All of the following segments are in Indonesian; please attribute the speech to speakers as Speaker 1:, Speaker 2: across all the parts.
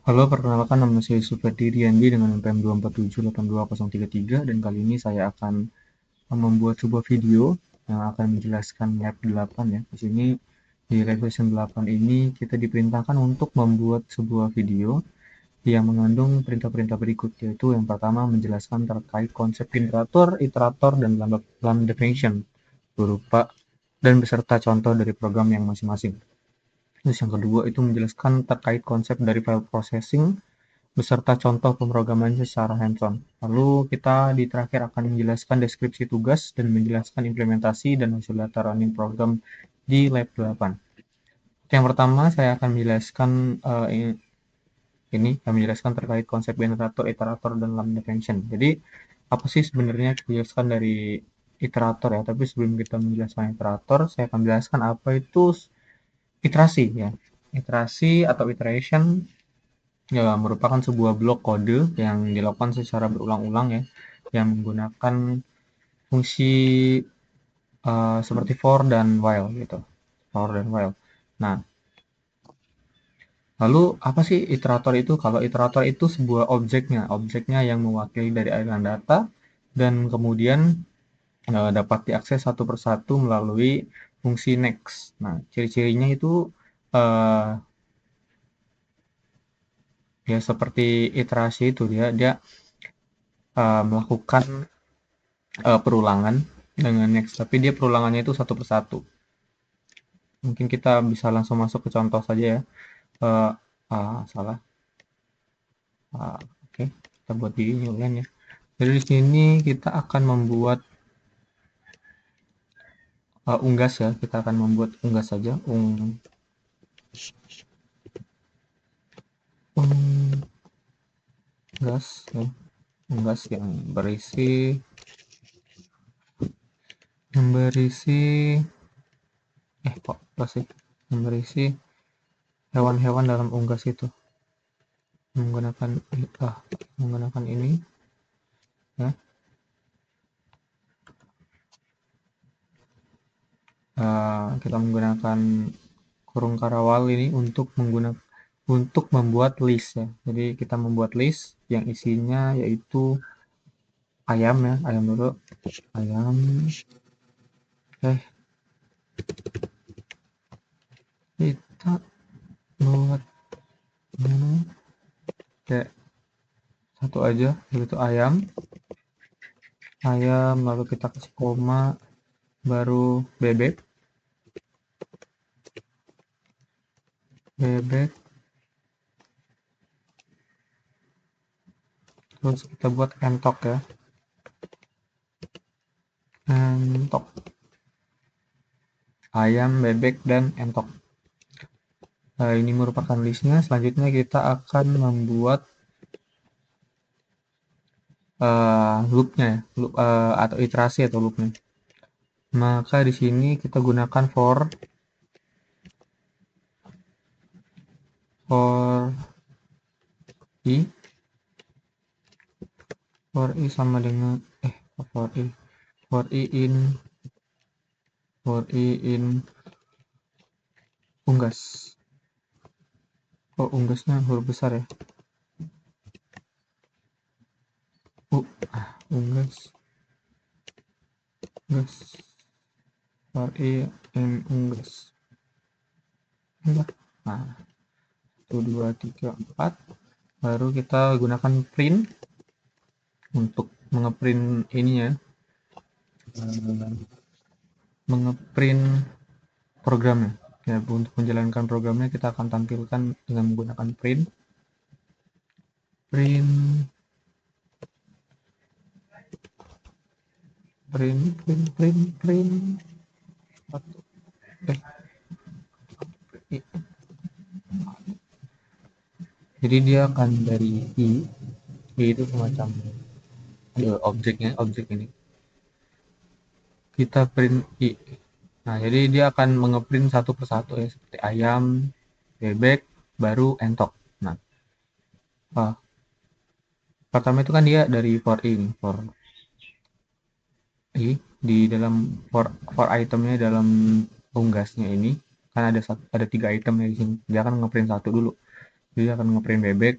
Speaker 1: Halo, perkenalkan nama saya Supriyandi dengan NPM 247828033 dan kali ini saya akan membuat sebuah video yang akan menjelaskan lab 8 ya. Di sini di lesson 8 ini kita diperintahkan untuk membuat sebuah video yang mengandung perintah-perintah berikut, yaitu yang pertama menjelaskan terkait konsep generator, iterator, dan lambda function berupa dan beserta contoh dari program yang masing-masing. Terus yang kedua itu menjelaskan terkait konsep dari file processing beserta contoh pemrogramannya secara hands-on. Lalu kita di terakhir akan menjelaskan deskripsi tugas dan menjelaskan implementasi dan hasil data running program di lab 8. Yang pertama saya akan menjelaskan ini akan menjelaskan terkait konsep generator, iterator, dan lambda function. Jadi apa sih sebenarnya kejelaskan dari iterator ya? Tapi sebelum kita menjelaskan iterator, saya akan menjelaskan apa itu iterasi ya. Iterasi atau iteration ya, merupakan sebuah blok kode yang dilakukan secara berulang-ulang ya, yang menggunakan fungsi seperti for dan while gitu. For dan while. Nah, lalu apa sih iterator itu? Kalau iterator itu sebuah objeknya yang mewakili dari aliran data dan kemudian dapat diakses satu persatu melalui fungsi next. Nah, ciri-cirinya itu eh, ya seperti iterasi itu dia dia melakukan perulangan dengan next, tapi dia perulangannya itu satu persatu. Mungkin kita bisa langsung masuk ke contoh saja ya. Eh, salah. Oke, kita buat di new line ya. Jadi di sini kita akan membuat unggas ya. Kita akan membuat unggas saja. Unggas ya. Unggas yang berisi kok apa sih? Yang berisi hewan-hewan dalam unggas itu menggunakan menggunakan ini ya. Kita menggunakan kurung karawal ini untuk membuat list ya. Jadi kita membuat list yang isinya yaitu ayam ya, ayam dulu, ayam. Eh, kita buat ini kayak satu aja, yaitu ayam, ayam, lalu kita kasih koma, baru bebek, bebek, terus kita buat entok ya, entok, ayam, bebek, dan entok. Ini merupakan listnya. Selanjutnya kita akan membuat loopnya ya, loop, atau iterasi atau loopnya. Maka di sini kita gunakan for i sama dengan for i for i in unggas. Unggasnya huruf besar ya. Unggas for i in unggas. Nah, 1 2 3 4, baru kita gunakan print untuk mengeprint ininya, mengeprint programnya ya. Untuk menjalankan programnya kita akan tampilkan dengan menggunakan print print print print print print jadi dia akan dari i itu semacam objek ini kita print i. Nah, jadi dia akan mengeprint satu persatu ya, seperti ayam, bebek, baru entok. Nah, pertama itu kan dia dari for i nih, for i di dalam for itemnya dalam unggasnya ini kan ada 3 item di sini. Dia akan ngeprint satu dulu. Dia akan ngeprint bebek,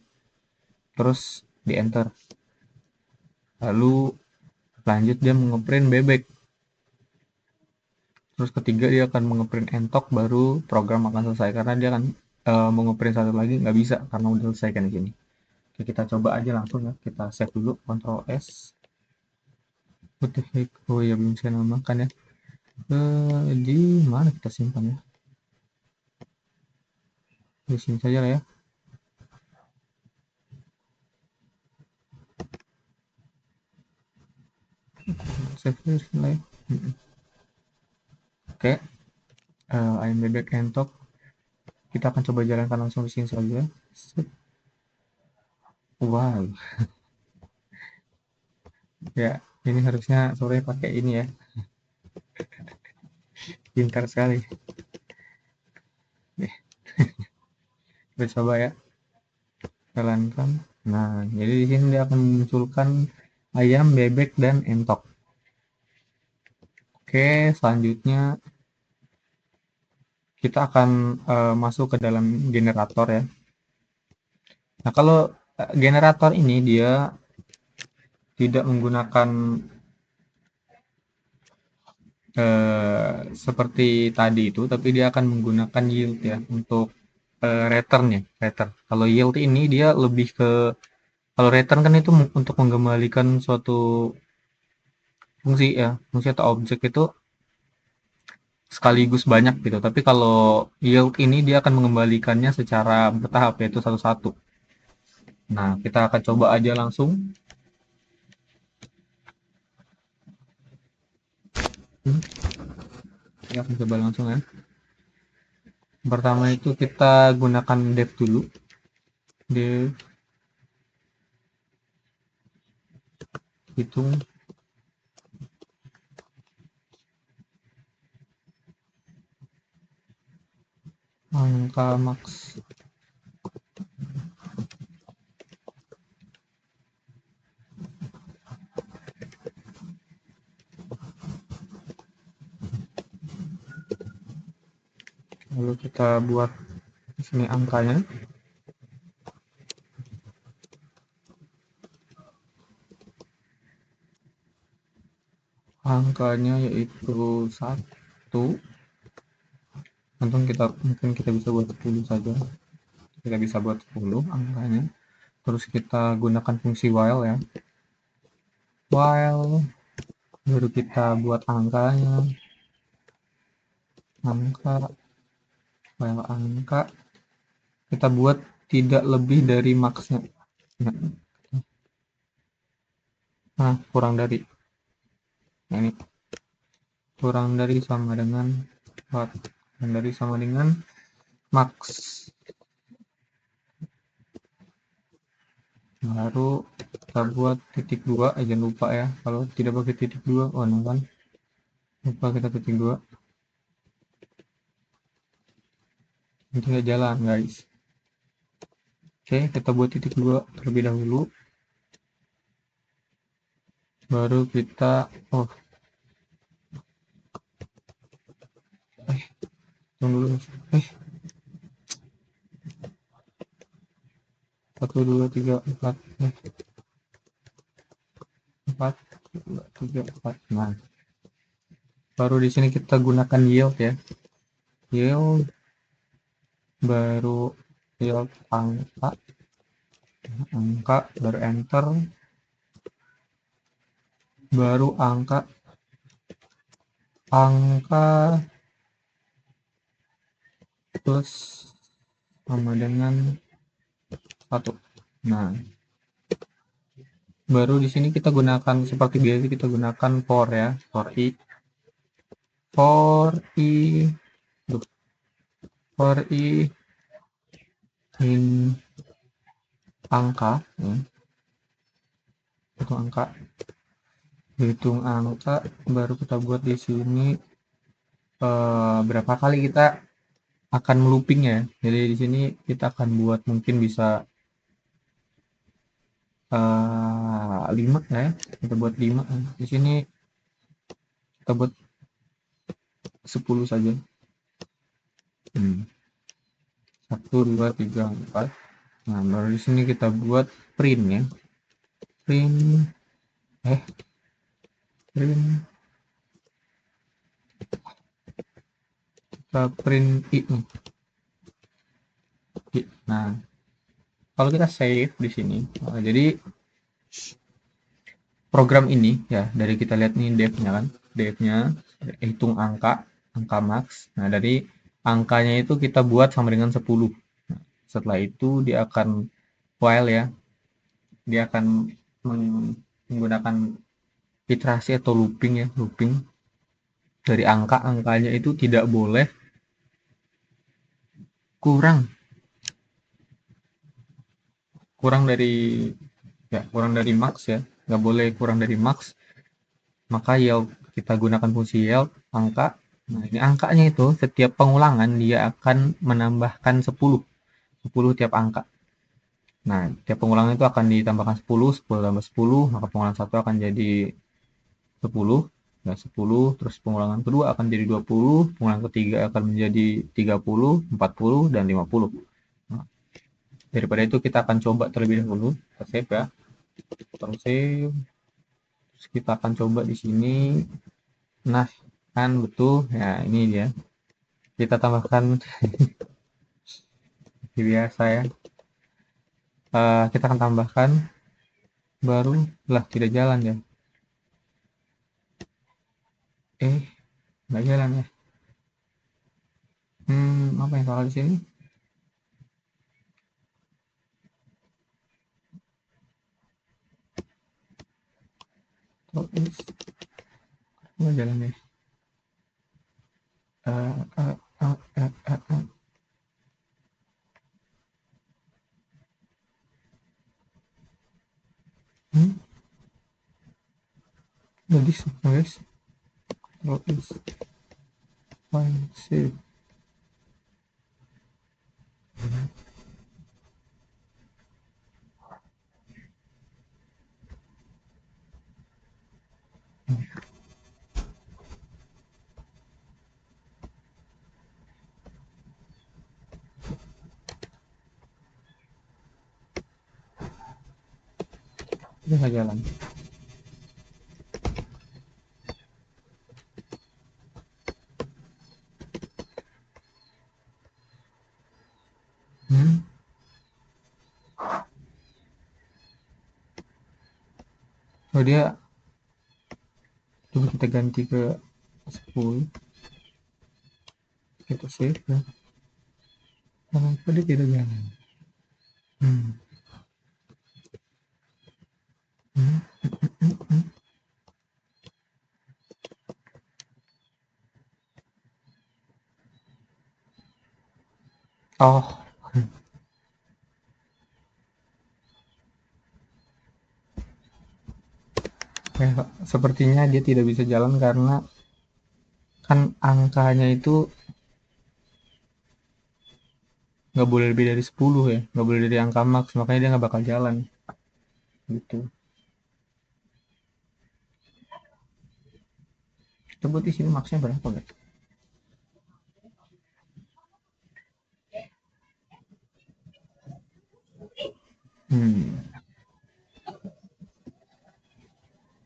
Speaker 1: terus di enter. Lalu lanjut dia ngeprint bebek. Terus ketiga dia akan ngeprint entok, baru program akan selesai. Karena dia akan mau ngeprint satu lagi nggak bisa karena udah selesai kan di sini. Oke, kita coba aja langsung ya. Kita save dulu, Ctrl S. What the heck? Oh ya, belum saya namakan ya. Di mana kita simpan ya? Di sini saja lah ya. Save first lah ya. Oke, ayam bebek entok. Kita akan coba jalankan langsung di sini saja. Wow, ya ini harusnya sore pakai ini ya. Pintar sekali. Kita coba ya, jalankan. Nah, jadi di sini dia akan memunculkan ayam, bebek, dan entok. Oke, selanjutnya kita akan masuk ke dalam generator ya. Nah, kalau generator ini dia tidak menggunakan seperti tadi itu, tapi dia akan menggunakan yield ya untuk returnnya, return. Kalau yield ini dia lebih ke, kalau return kan itu untuk mengembalikan suatu fungsi ya, fungsi atau objek itu sekaligus banyak gitu. Tapi kalau yield ini dia akan mengembalikannya secara bertahap yaitu satu-satu. Nah, kita akan coba aja langsung. Kita akan coba langsung ya. Pertama itu kita gunakan dev dulu. Dev hitung angka max. Lalu kita buat di sini angkanya. Angkanya yaitu 1. Mungkin kita bisa buat 10 saja. Kita bisa buat 10 angkanya. Terus kita gunakan fungsi while ya. While baru kita buat angkanya. Angka while angka kita buat tidak lebih dari maksnya. Nah, kurang dari. Nah, ini kurang dari sama dengan what? Kurang dari sama dengan max. Baru kita buat titik 2, jangan lupa ya, kalau tidak pakai titik 2, oh no kan, lupa kita titik 2, nanti nggak jalan guys. Oke, kita buat titik 2 terlebih dahulu, baru kita tunggu dulu, 1 2 3 4 4 2 3 4. Nah, baru di sini kita gunakan yield ya, yield baru yield angka baru enter, baru angka plus sama dengan 1. Nah, baru di sini kita gunakan seperti biasa, kita gunakan for ya, for i in angka ya. Hitung angka baru kita buat di sini berapa kali kita akan looping ya. Jadi di sini kita akan buat mungkin bisa 5 ya. Kita buat 5. Di sini kita buat 10 saja. 1 2 3 4 Nah, baru di sini kita buat print ya. Print eh print kita print i nih. Nah, kalau kita save di sini, jadi program ini ya dari kita lihat nih dev-nya kan, dev-nya hitung angka max. Nah, dari angkanya itu kita buat sama dengan 10. Nah, setelah itu dia akan while ya, dia akan menggunakan iterasi atau looping ya, looping dari angkanya itu tidak boleh kurang kurang dari kurang dari max ya, nggak boleh kurang dari max. Maka yield kita gunakan fungsi yield angka. Nah, ini angkanya itu setiap pengulangan dia akan menambahkan 10 tiap angka. Nah, tiap pengulangan itu akan ditambahkan 10 tambah 10, maka pengulangan satu akan jadi 10, ya 10, terus pengulangan kedua akan jadi 20, pengulangan ketiga akan menjadi 30, 40, dan 50. Nah, daripada itu kita akan coba terlebih dahulu, kita save ya, terus save, terus kita akan coba di sini. Nah, kan betul, ya ini dia, kita tambahkan biasa ya. Kita akan tambahkan baru lah tidak jalan ya. Nggak jalan ya. Apa yang salah di sini? Terus nggak jalan ya. Uh, uh, uh, uh, uh, uh. This guys. Terus fine save. Dia nggak jalan. Oh dia, coba kita ganti ke 10. Kita save ya. Kenapa dia tidak jalan? Hmm. Hmm. Oh, ya, sepertinya dia tidak bisa jalan karena kan angkanya itu nggak boleh lebih dari 10 ya, nggak boleh dari angka max, makanya dia nggak bakal jalan gitu. Kita buat di sini maxnya berapa guys?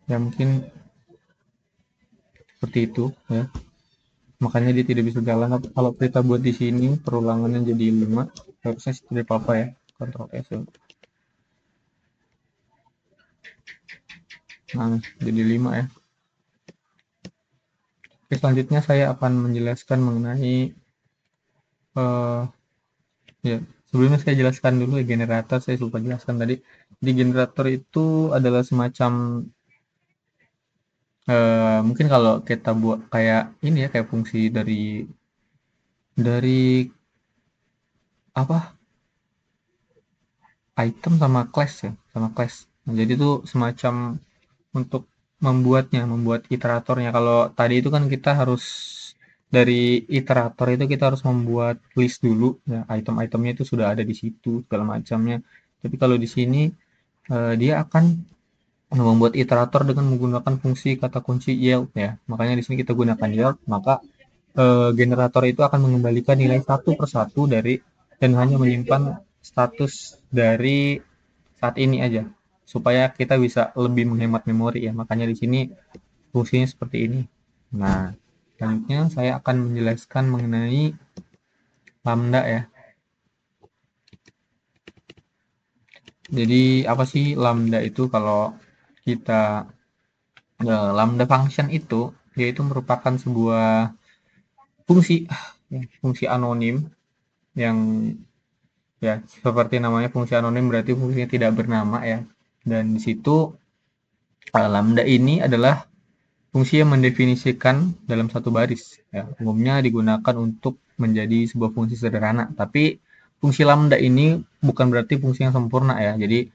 Speaker 1: Ya mungkin seperti itu ya, makanya dia tidak bisa jalan. Kalau kita buat di sini perulangannya jadi 5, harusnya sih tidak apa-apa ya, Ctrl S ya. Nah, jadi 5 ya. Oke, selanjutnya saya akan menjelaskan mengenai ya, sebelumnya saya jelaskan dulu ya, generator saya lupa jelaskan tadi. Di generator itu adalah semacam mungkin kalau kita buat kayak ini ya, kayak fungsi dari apa, item sama class ya, sama class. Nah, jadi itu semacam untuk membuat iteratornya. Kalau tadi itu kan kita harus dari iterator itu kita harus membuat list dulu ya, item-itemnya itu sudah ada di situ segala macamnya. Tapi kalau di sini dia akan membuat iterator dengan menggunakan fungsi kata kunci yield ya. Makanya di sini kita gunakan yield, maka generator itu akan mengembalikan nilai satu persatu dari dan hanya menyimpan status dari saat ini aja supaya kita bisa lebih menghemat memori ya. Makanya di sini fungsinya seperti ini. Nah, selanjutnya saya akan menjelaskan mengenai lambda ya. Jadi apa sih lambda itu? Kalau kita lambda function itu yaitu merupakan sebuah fungsi fungsi anonim yang ya seperti namanya fungsi anonim berarti fungsinya tidak bernama ya. Dan di situ lambda ini adalah fungsi yang mendefinisikan dalam satu baris ya. Umumnya digunakan untuk menjadi sebuah fungsi sederhana, tapi fungsi lambda ini bukan berarti fungsi yang sempurna ya. Jadi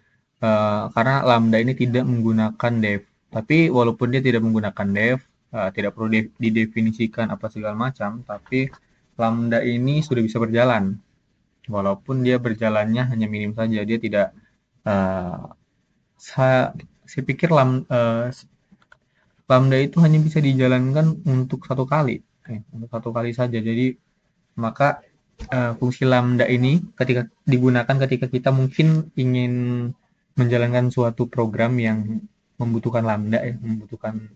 Speaker 1: karena lambda ini tidak menggunakan def, tapi walaupun dia tidak menggunakan def, tidak perlu didefinisikan apa segala macam, tapi lambda ini sudah bisa berjalan walaupun dia berjalannya hanya minim saja. Dia tidak uh, saya pikir lambda itu hanya bisa dijalankan untuk satu kali untuk satu kali saja. Jadi maka fungsi lambda ini ketika digunakan ketika kita mungkin ingin menjalankan suatu program yang membutuhkan lambda ya, membutuhkan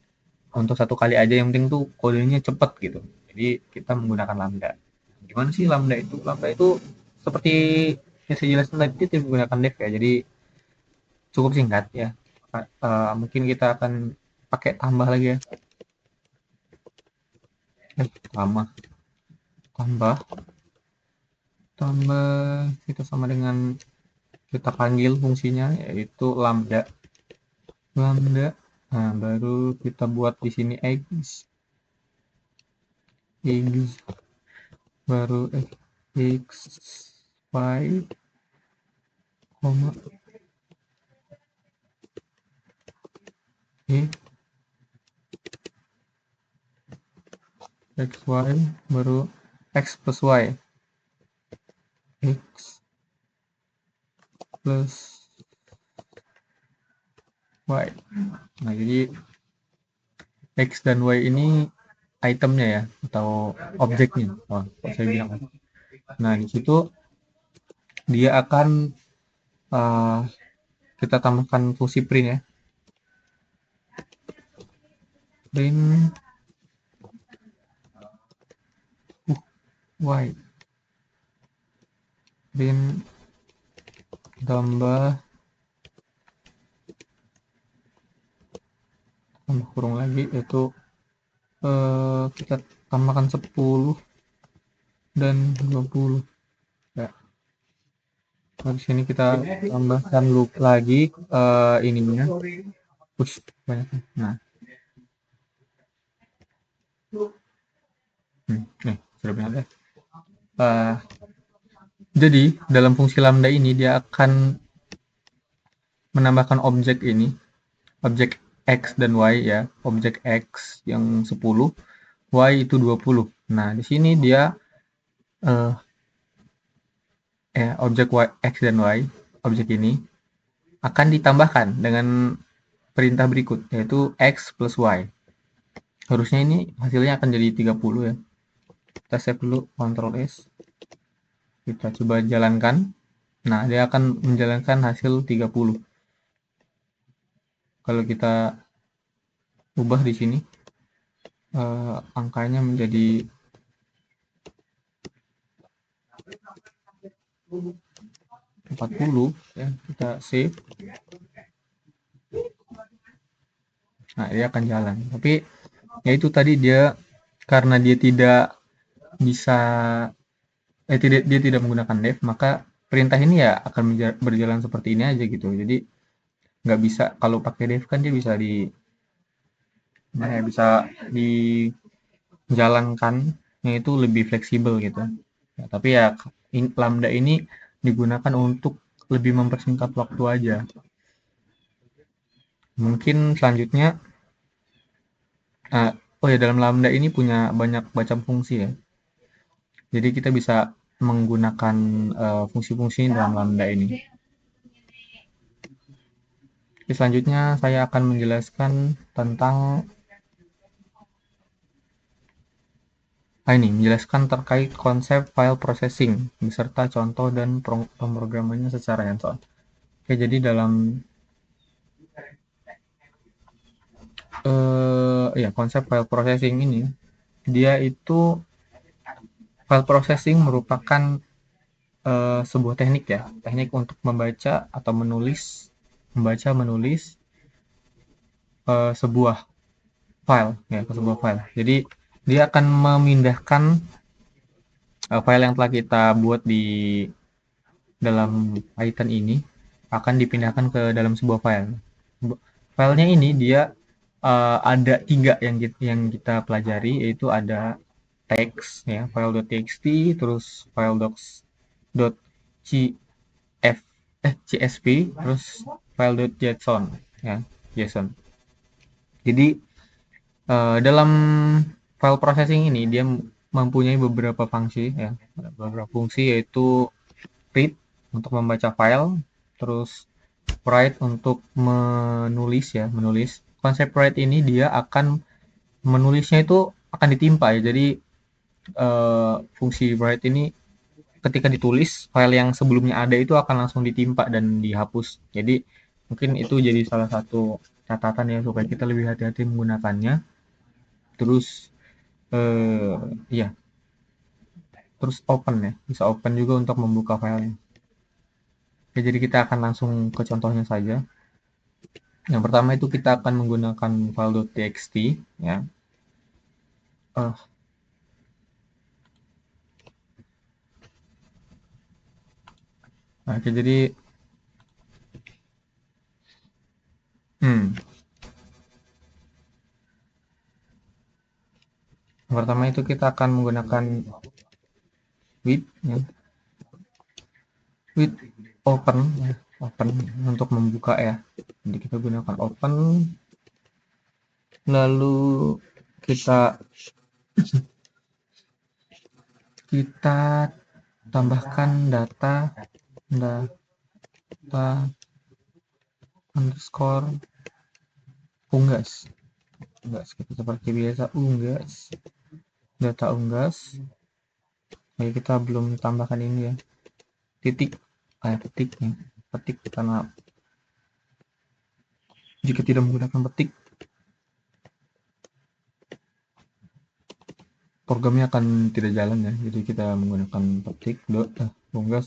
Speaker 1: untuk satu kali aja, yang penting tuh kodenya cepet gitu. Jadi kita menggunakan lambda. Gimana sih lambda itu? Lambda itu seperti yang saya jelaskan tadi, itu menggunakan def ya. Jadi cukup singkat ya. Mungkin kita akan pakai tambah lagi ya. Lama tambah tambah kita sama dengan kita panggil fungsinya yaitu lambda. Nah, baru kita buat di sini x baru x y koma e x y baru x plus y x plus y. Nah, jadi x dan y ini itemnya ya atau objeknya. Oh, saya bilang. Nah, di situ dia akan uh, kita tambahkan fungsi print ya. Print y. Print tambah kurung lagi yaitu kita tambahkan 10 dan 20 ya. Nah, di sini kita tambahkan loop lagi ininya push banyak. Nah, nih sudah banyak ya. Jadi dalam fungsi lambda ini dia akan menambahkan objek ini, objek x dan y ya. Objek x yang 10, y itu 20. Nah, di sini dia objek x dan y, objek ini akan ditambahkan dengan perintah berikut yaitu x plus y. Harusnya ini hasilnya akan jadi 30 ya. Kita save dulu, Ctrl S. Kita coba jalankan. Nah, dia akan menjalankan hasil 30. Kalau kita ubah di sini angkanya menjadi 40 ya. Kita save. Nah, dia akan jalan. Tapi ya itu tadi dia karena dia tidak bisa dia tidak menggunakan def, maka perintah ini ya akan berjalan seperti ini aja gitu. Jadi nggak bisa, kalau pakai def kan dia bisa dijalankannya itu lebih fleksibel gitu ya, tapi ya lambda ini digunakan untuk lebih mempersingkat waktu aja. Mungkin selanjutnya oh ya, dalam lambda ini punya banyak macam fungsi ya, jadi kita bisa menggunakan fungsi-fungsi dalam lambda ini. Oke, selanjutnya saya akan menjelaskan tentang ini menjelaskan terkait konsep file processing beserta contoh dan pemrogramannya secara hands-on. Oke, jadi dalam ya konsep file processing ini, dia itu file processing merupakan sebuah teknik ya, teknik untuk membaca atau menulis sebuah file ya, ke sebuah file. Jadi dia akan memindahkan file yang telah kita buat di dalam Python ini akan dipindahkan ke dalam sebuah file. Filenya ini dia ada tiga yang kita pelajari, yaitu ada teks ya, file.txt, terus file.docs.cf CSV, terus file.json ya, JSON. Jadi dalam file processing ini dia mempunyai beberapa fungsi ya, beberapa fungsi yaitu read untuk membaca file, terus write untuk menulis. Konsep write ini dia akan menulisnya itu akan ditimpa ya. Jadi fungsi write ini ketika ditulis file yang sebelumnya ada itu akan langsung ditimpa dan dihapus. Jadi mungkin itu jadi salah satu catatan ya supaya kita lebih hati-hati menggunakannya. Terus ya, terus open ya, bisa open juga untuk membuka filenya. Oke, jadi kita akan langsung ke contohnya saja. Yang pertama itu kita akan menggunakan file.txt ya. Uh, oke, jadi yang pertama itu kita akan menggunakan with ya, with open ya, open untuk membuka ya. Jadi kita gunakan open, lalu kita kita tambahkan data underscore unggas kita seperti biasa unggas data unggas. Jadi kita belum tambahkan ini ya, titik titiknya, petik, karena jika tidak menggunakan petik programnya akan tidak jalan ya. Jadi kita menggunakan petik unggas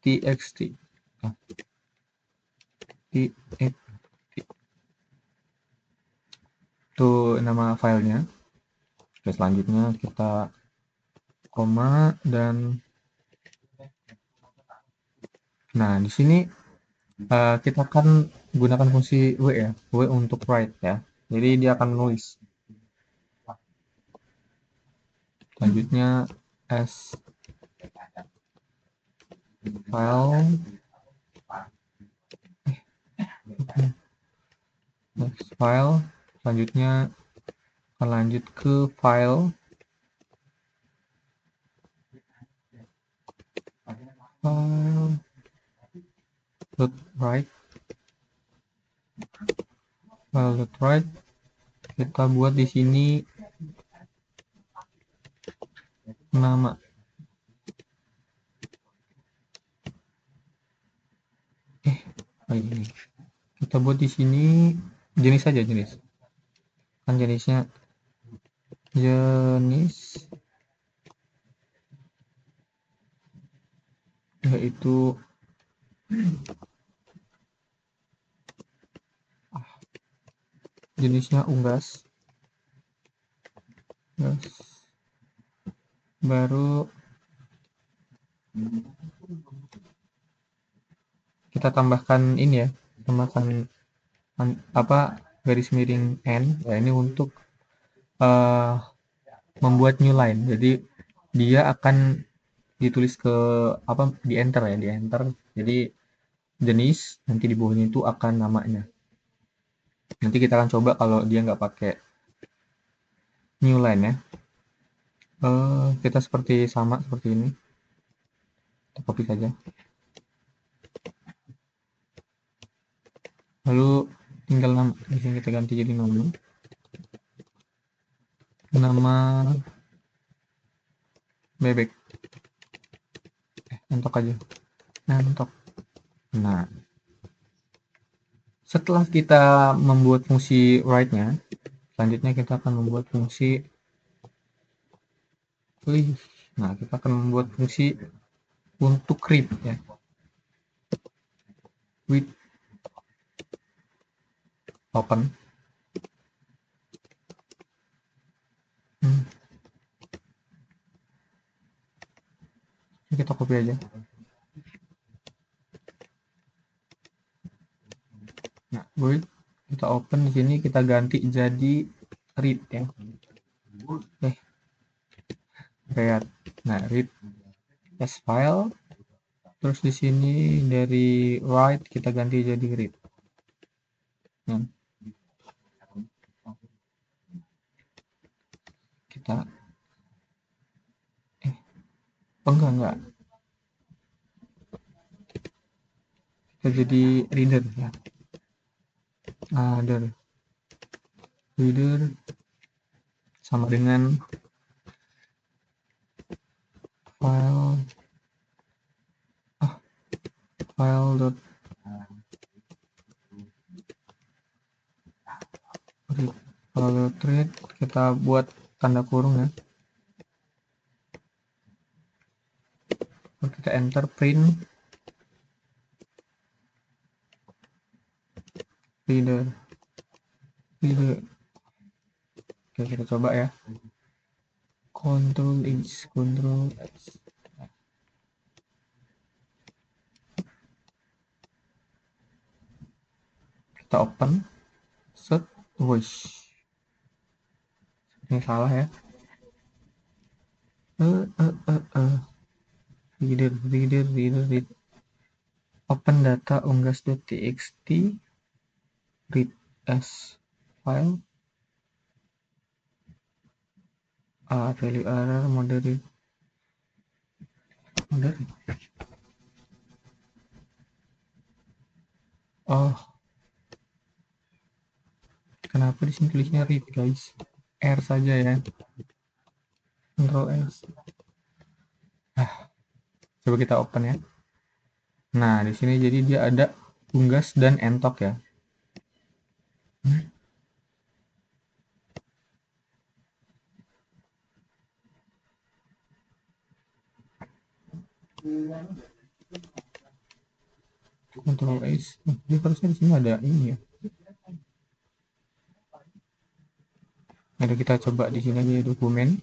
Speaker 1: txt itu nama filenya. Oke, selanjutnya kita koma dan nah di sini kita akan gunakan fungsi w ya, w untuk write ya. Jadi dia akan menulis. Selanjutnya s file next file. Selanjutnya akan lanjut ke file write file.write. Kita buat di sini nama ini. Kita buat di sini jenis saja, jenis kan jenisnya yaitu jenisnya unggas. Baru kita tambahkan ini ya, tambahkan apa, garis miring n ya, ini untuk membuat new line. Jadi dia akan ditulis ke apa, di enter ya, di enter. Jadi jenis nanti di bawahnya itu akan namanya. Nanti kita akan coba kalau dia nggak pakai new line ya. Kita sama seperti ini. Kita copy saja. Lalu tinggal nama, di sini kita ganti jadi nama nama bebek, entok aja, entok. Nah, setelah kita membuat fungsi write-nya, selanjutnya kita akan membuat fungsi nah, kita akan membuat fungsi untuk read ya. With open. Kita copy aja. Nah, with kita open di sini, kita ganti jadi read ya. Read. Nah, read as file. Terus di sini dari write kita ganti jadi read. Nah, kita enggak. Kita jadi reader ya. Reader sama dengan file dot read, kita buat tanda kurung ya. Lalu kita enter print reader. Oke, kita coba ya. Control X. Kita open. Set. Ini salah ya. Reader. Open data unggas.txt. Read as file. Value error moderate. Oh, kenapa di sini tulisnya read guys? R saja ya. Control S. Coba kita open ya. Nah, di sini jadi dia ada unggas dan entok ya. Control S. Jadi harusnya di sini ada ini ya. Ada, kita coba di sini aja dokumen.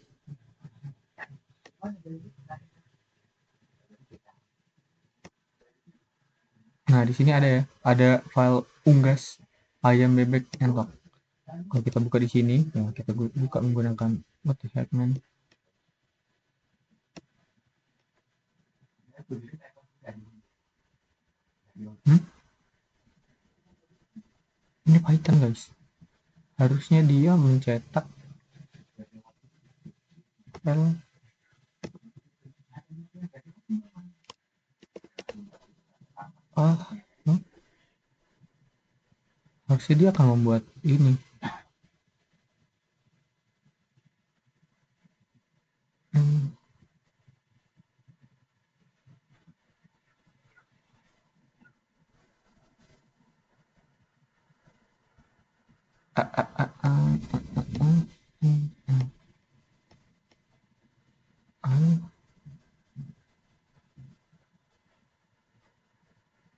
Speaker 1: Nah, di sini ada ya, ada file unggas ayam bebek entok. Kalau kita buka di sini, nah kita buka menggunakan what the heck man. Ini Python guys. Harusnya dia mencetak file. Harusnya dia akan membuat ini.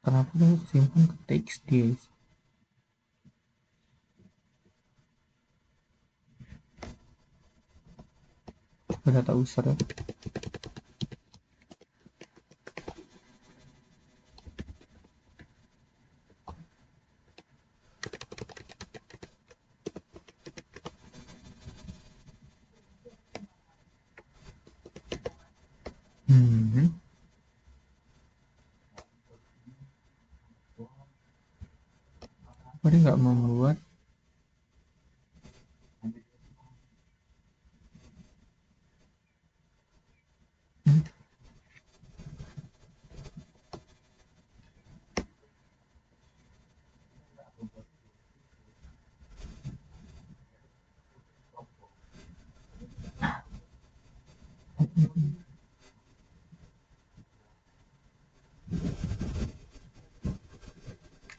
Speaker 1: Kenapa dia simpan ke txt guys? Data user ya. Kok dia nggak membuat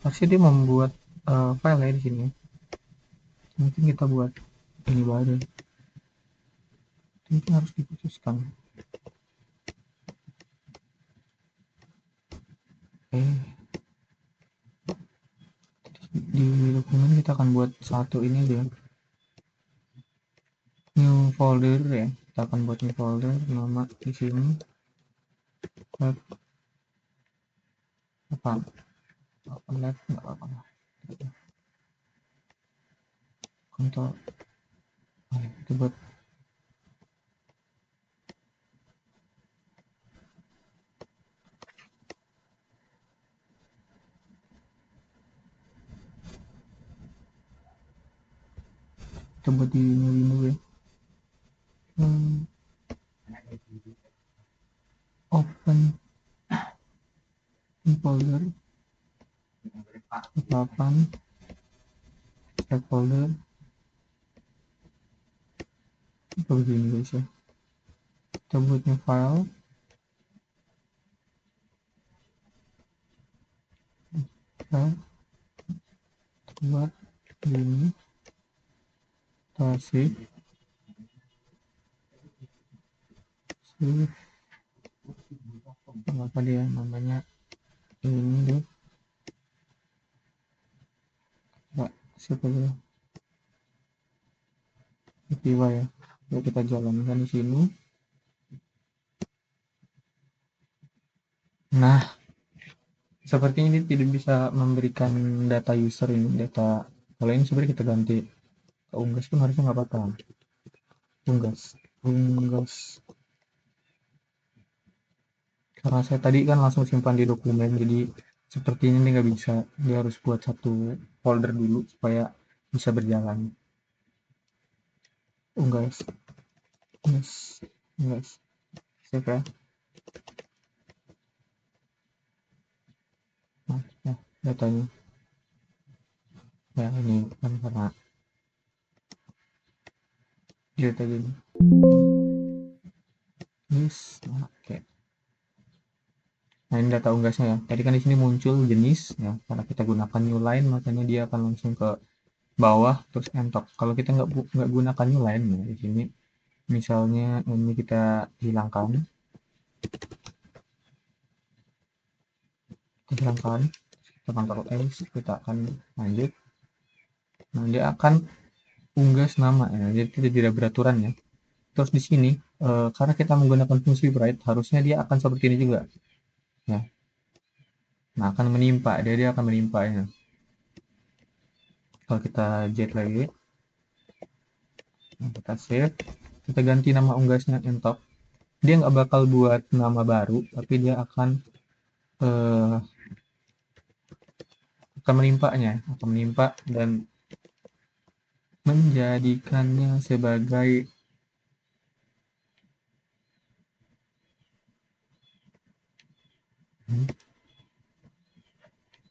Speaker 1: Harusnya dia membuat file ya di sini. Mungkin kita buat ini baru. Mungkin harus diputuskan. Di dokumen kita akan buat satu ini aja. New folder ya. Kita akan buat new folder, nama di sini. Lab apa? Lab nggak apa-apa. Control. Kita buat di new window ya. Open new folder. Papan. Set folder. Kita begini guys ya. Kita buat new file. Kita buat ini. Kita save. Apa dia namanya ini deh. Nggak, siapa ya? Tiwa ya. Yuk kita jalankan di sini. Nah, seperti ini tidak bisa memberikan data user ini, data. Kalau ini sebenarnya kita ganti ke unggas pun harusnya nggak apa-apa. Unggas. Karena saya tadi kan langsung simpan di dokumen, jadi seperti ini nggak bisa. Dia harus buat satu folder dulu supaya bisa berjalan. Unggas. Save ya. Nah, ya, datanya. Ya, ini kan karena dia tadi. Yes, oke. Nah, ini data unggasnya ya. Tadi kan di sini muncul jenis ya. Karena kita gunakan new line, makanya dia akan langsung ke bawah terus entok. Kalau kita nggak gunakan new line ya, di sini misalnya ini kita hilangkan, kita Ctrl S, kita akan lanjut. Nah, dia akan unggas nama ya. Jadi tidak beraturan ya. Terus di sini karena kita menggunakan fungsi write, harusnya dia akan seperti ini juga ya. Nah, akan menimpa, dia akan menimpa ya. Kalau kita jet lagi, nah, kita save, kita ganti nama unggasnya entok. Dia nggak bakal buat nama baru, tapi dia akan eh, akan menimpa dan menjadikannya sebagai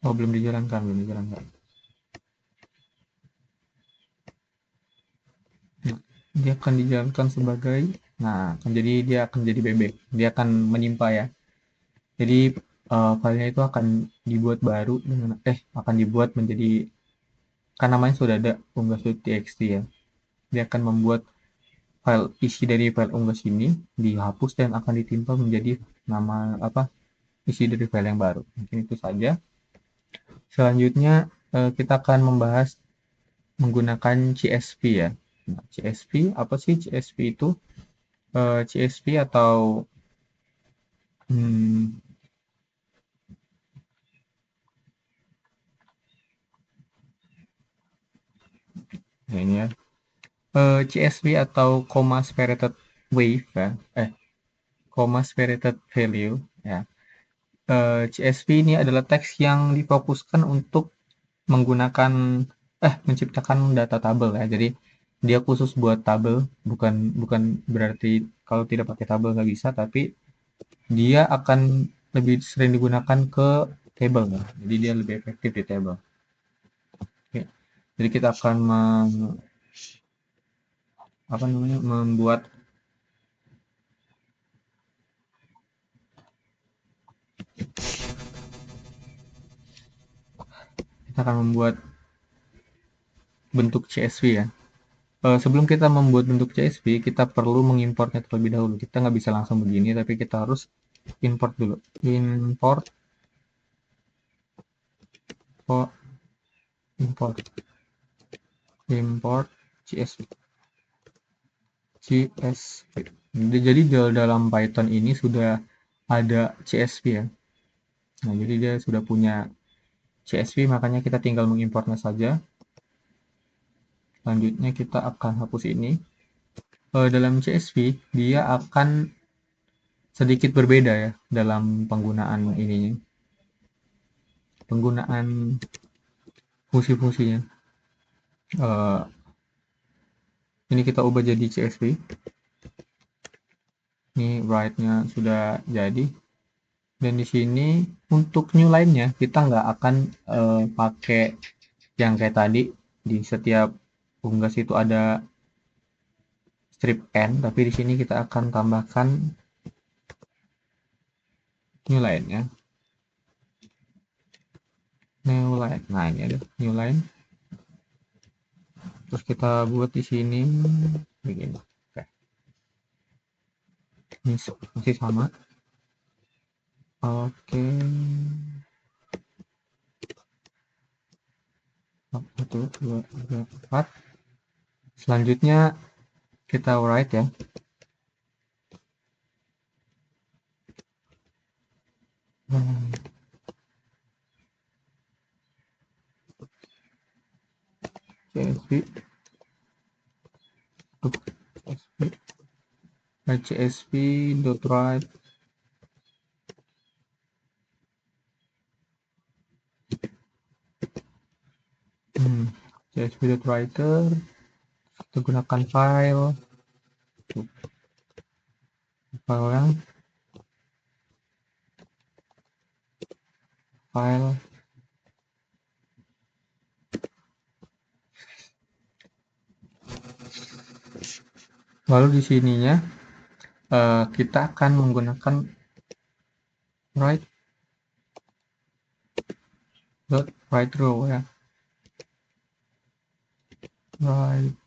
Speaker 1: belum dijalankan. Nah, dia akan dijalankan sebagai, nah akan jadi dia akan jadi bebek, dia akan menimpa ya. Jadi filenya itu akan dibuat baru dengan akan dibuat menjadi, kan namanya sudah ada unggas.txt ya. Dia akan membuat file isi dari file unggas ini dihapus dan akan ditimpa menjadi nama isi dari file yang baru. Mungkin itu saja. Selanjutnya kita akan membahas menggunakan CSV ya. Nah, CSV apa sih CSV itu? CSV atau hmm, ya ini ya. CSV atau comma separated wave ya. Comma separated value ya. CSV ini adalah teks yang difokuskan untuk menggunakan menciptakan data tabel ya. Jadi dia khusus buat tabel, bukan bukan berarti kalau tidak pakai tabel nggak bisa, tapi dia akan lebih sering digunakan ke table ya. Jadi dia lebih efektif di table. Oke. Jadi kita akan membuat Kita akan membuat bentuk CSV ya. Sebelum kita membuat bentuk CSV, kita perlu mengimportnya terlebih dahulu. Kita nggak bisa langsung begini, tapi kita harus import dulu. Import, oh, import, import CSV. CSV. Jadi dalam Python ini sudah ada CSV ya. Nah, jadi dia sudah punya CSV, makanya kita tinggal mengimportnya saja. Selanjutnya kita akan hapus ini. Dalam CSV, dia akan sedikit berbeda ya dalam penggunaan ininya. Penggunaan fungsi-fungsinya. Eh, ini kita ubah jadi CSV. Ini write-nya sudah jadi. Dan di sini untuk new line-nya kita nggak akan pakai yang kayak tadi di setiap unggas itu ada strip n, tapi di sini kita akan tambahkan new line-nya. New line. Nah, ini ada new line. Terus kita buat di sini begini. Oke. Ini masih sama. Oke. 1, 2, 3, 4. Selanjutnya kita write ya. CSV. CSV dot write CSV dot writer. Kita gunakan file yang file lalu di sininya kita akan menggunakan write dot write row ya, write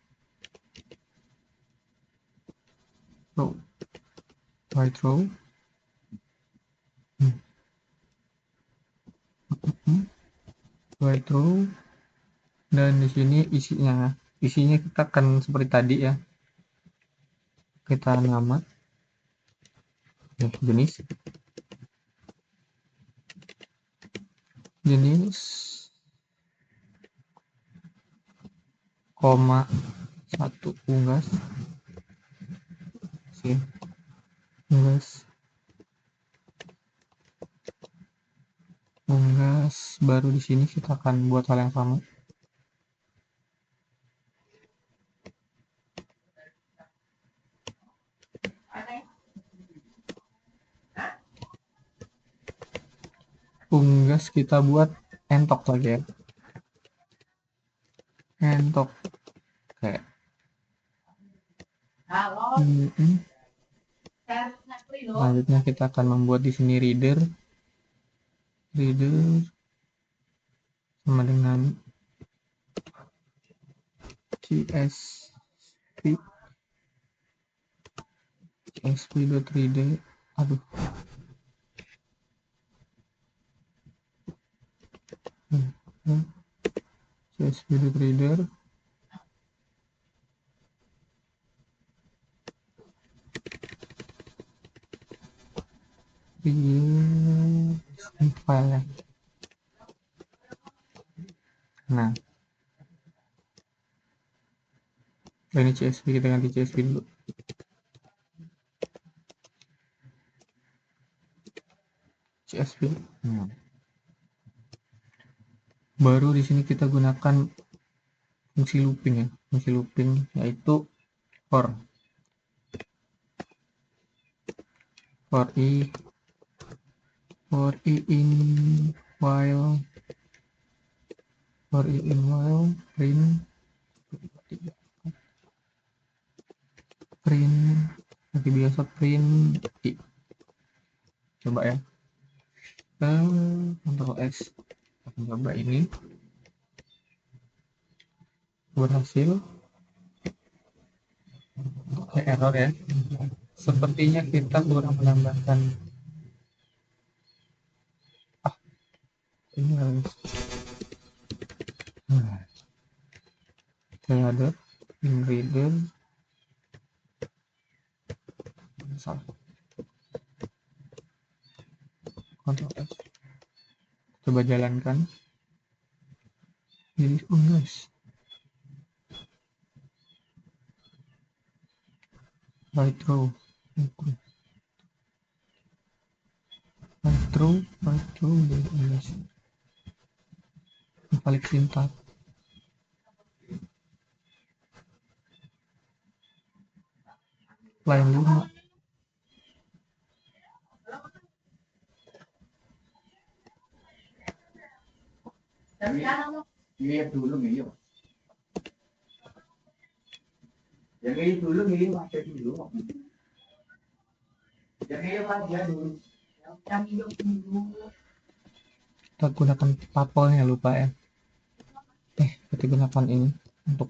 Speaker 1: row write row write row. Dan di sini isinya kita akan seperti tadi ya, kita nama jenis koma 1 unggas baru di sini kita akan buat hal yang sama. Unggas kita buat entok lagi ya, entok kayak selanjutnya kita akan membuat di sini reader sama dengan csv.reader. Aduh, csv.reader file. Nah, ini CSV, kita ganti CSV dulu. CSV. Baru di sini kita gunakan fungsi looping ya, fungsi looping yaitu for i in while print seperti biasa, print i. Coba ya, Ctrl X, kita coba ini berhasil. Error ya, sepertinya kita kurang menambahkan ini harus saya ada reader salah. Ctrl X, coba jalankan. Jadi guys, right row, guys, balik sintak. Line 5. Lihat dulu nih, yang ini dulu nih, pakai dulu. Yang ini aja dulu. Yang ini dulu. Kita gunakan papelnya, lupa ya. Kita gunakan ini untuk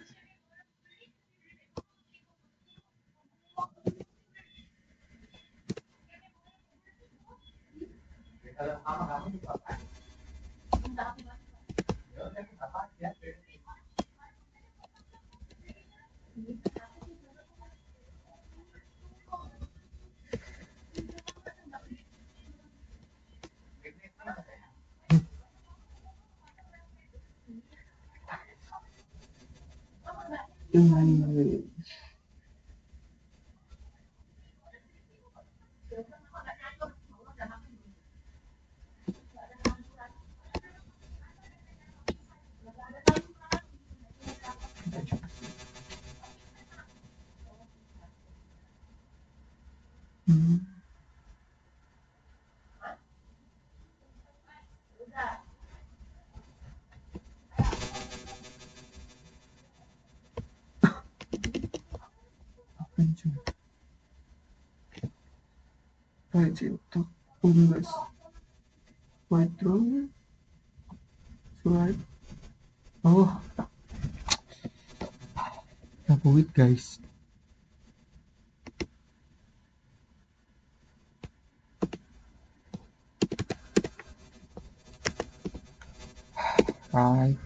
Speaker 1: untuk unggah white row, slide. Oh, wait guys. Right.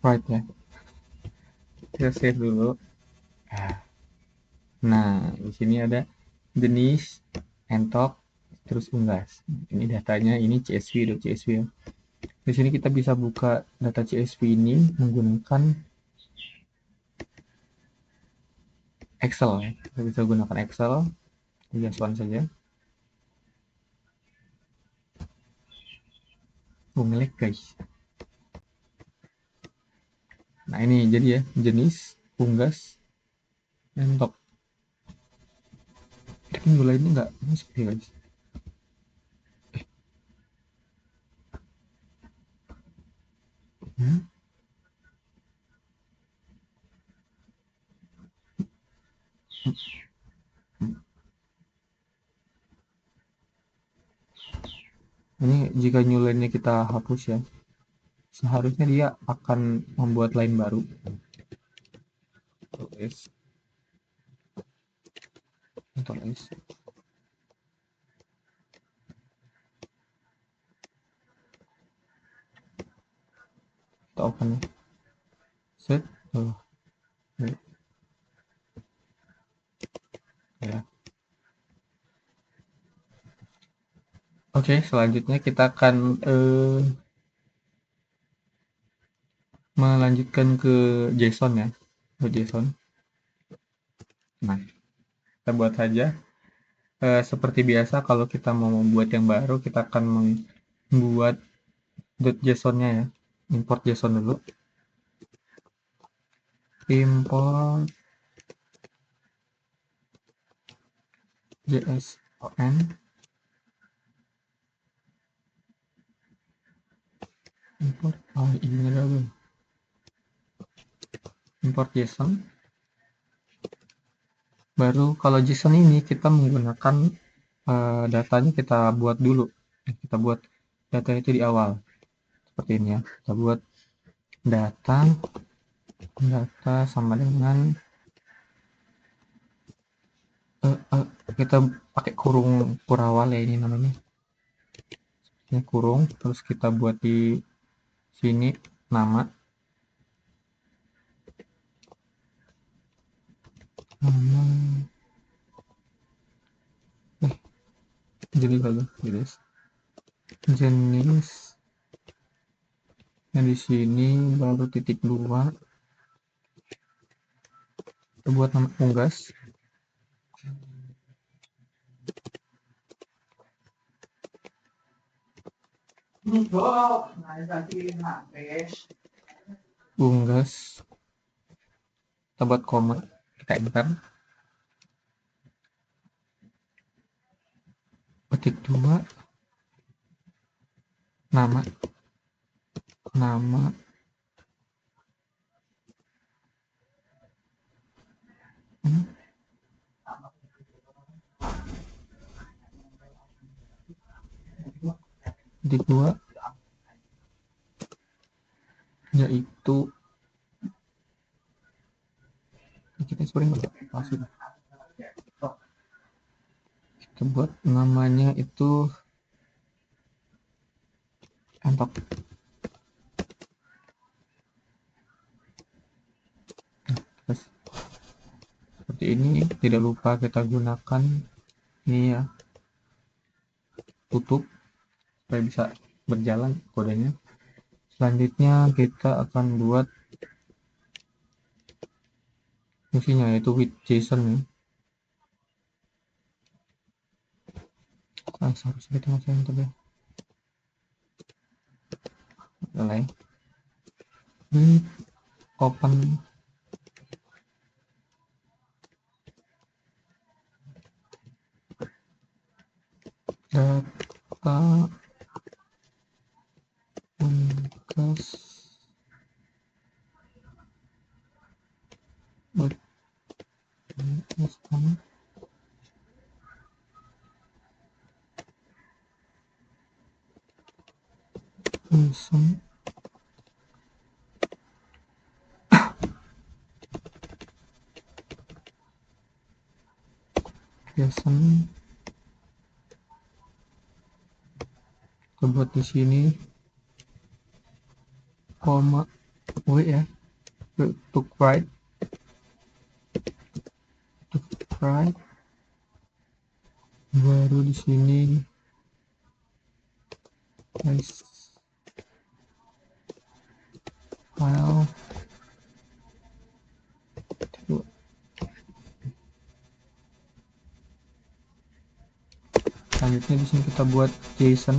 Speaker 1: Right ya. Kita save dulu. Nah, di sini ada jenis, entok, terus unggas. Ini datanya, ini CSV ya. Di sini kita bisa buka data CSV ini menggunakan Excel ya. Kita bisa gunakan Excel, one saja. Ngelag guys. Nah ini jadi ya, jenis, unggas, entok. Minggu lainnya nggak masuk ya guys. Ini jika new line-nya kita hapus ya, seharusnya dia akan membuat line baru. Ctrl S. Kita open ya. Set. Ya. Oke, selanjutnya kita akan melanjutkan ke JSON ya, ke JSON. Nah, kita buat saja. Seperti biasa, kalau kita mau membuat yang baru, kita akan membuat .json-nya ya. Import JSON dulu. Import JSON. Import, ini ada apa? Import JSON. Baru kalau JSON ini kita menggunakan datanya kita buat dulu. Kita buat data itu di awal. Seperti ini ya. Kita buat data sama dengan kita pakai kurung kurawal ya ini namanya. Ini kurung, terus kita buat di sini nama jenis apa jenis yang di sini baru titik 2 kita buat nama unggas kita buat koma kita enter titik 2 nama titik 2 yaitu kita sering kita buat namanya itu entok. Terus seperti ini, tidak lupa kita gunakan ini ya, tutup supaya bisa berjalan kodenya. Selanjutnya kita akan buat fungsinya yaitu with JSON nih. Seharusnya kita masih enter ya. Mulai. Open data unggas JSON kita buat di sini koma w ya untuk right baru di sini guys file selanjutnya di sini kita buat JSON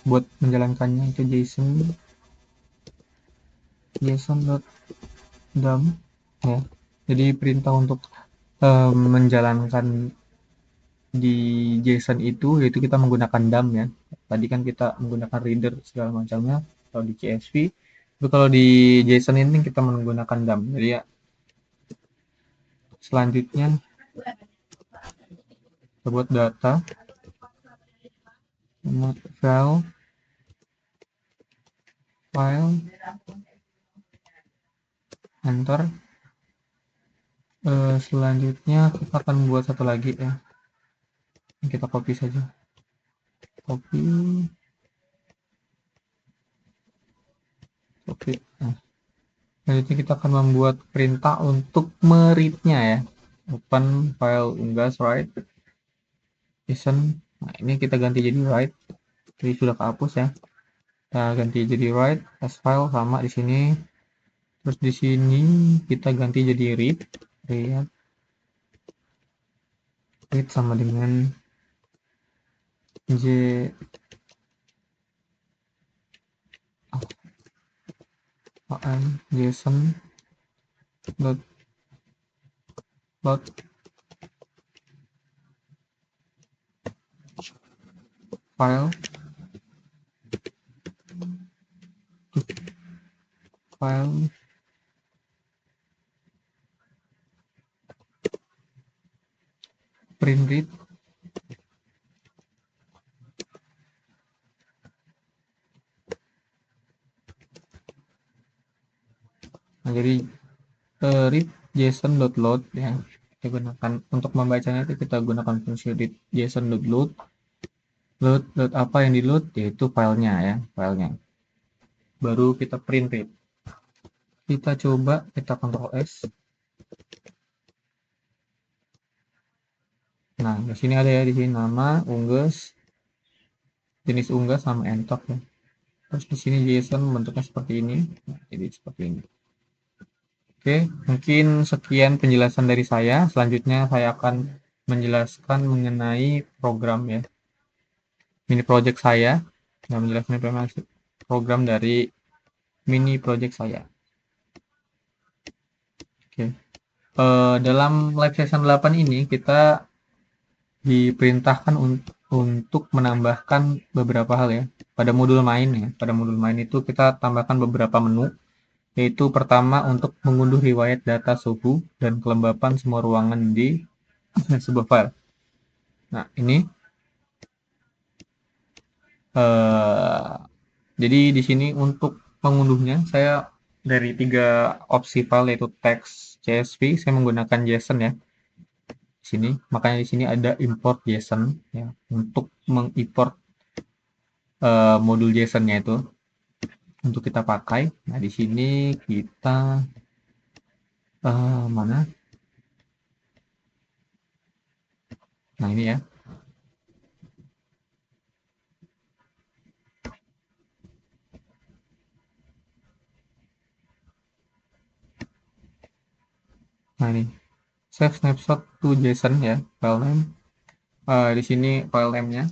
Speaker 1: buat menjalankannya itu JSON.dump ya, jadi perintah untuk menjalankan di JSON itu yaitu kita menggunakan dump ya. Tadi kan kita menggunakan reader segala macamnya kalau di CSV, itu kalau di JSON ini kita menggunakan dump. Jadi ya selanjutnya kita buat data file enter. Selanjutnya kita akan membuat satu lagi ya, kita copy saja, copy. Nah, selanjutnya kita akan membuat perintah untuk meread-nya ya, open file unggas write JSON. Nah, ini kita ganti jadi write, jadi sudah kehapus ya, kita ganti jadi write as file sama di sini. Terus di sini kita ganti jadi read sama dengan JSON dot file read. Nah, jadi read json.load ya, kita gunakan untuk membacanya itu kita gunakan fungsi read json.load. Load apa yang di load, yaitu filenya ya, filenya. Baru kita print read. Kita coba, kita Ctrl S. Nah, di sini ada ya, di sini nama, unggas, jenis unggas sama entok ya. Terus di sini JSON bentuknya seperti ini. Nah, jadi seperti ini. Oke, mungkin sekian penjelasan dari saya. Selanjutnya saya akan menjelaskan mengenai program ya, mini project saya, dan menjelaskan program dari mini project saya. Oke. Dalam live session 8 ini kita diperintahkan untuk menambahkan beberapa hal ya. Pada modul main ya, pada modul main itu kita tambahkan beberapa menu, yaitu pertama untuk mengunduh riwayat data suhu dan kelembapan semua ruangan di sebuah file. Nah, ini jadi di sini untuk mengunduhnya saya dari 3 opsi file, yaitu text, CSV, saya menggunakan JSON ya. Di sini, makanya di sini ada import JSON ya, untuk mengimport modul JSON-nya itu untuk kita pakai. Nah, di sini kita mana? Nah, ini ya. Nah, ini save snapshot to JSON ya, file name. Di sini file name-nya.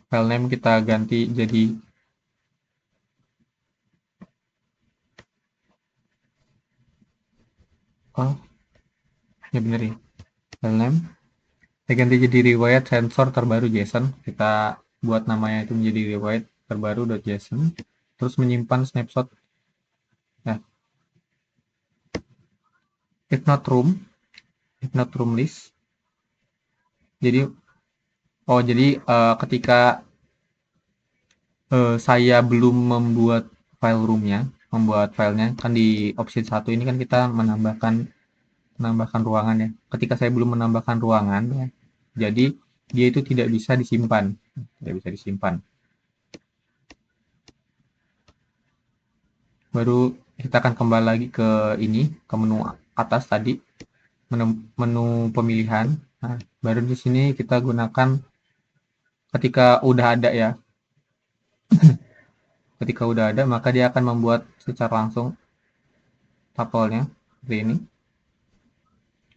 Speaker 1: File name kita ganti jadi ya bener ya. File name saya ganti jadi riwayat sensor terbaru JSON. Kita buat namanya itu menjadi riwayat terbaru.json. Terus menyimpan snapshot. Nah, if not room list. Jadi ketika saya belum membuat file roomnya, membuat filenya kan di opsi 1 ini kan kita menambahkan ruangan ya. Ketika saya belum menambahkan ruangan ya, jadi dia itu tidak bisa disimpan, Baru kita akan kembali lagi ke ini, ke menu atas tadi, menu pemilihan. Nah, baru di sini kita gunakan ketika udah ada ya. Ketika udah ada, maka dia akan membuat secara langsung tupelnya seperti ini.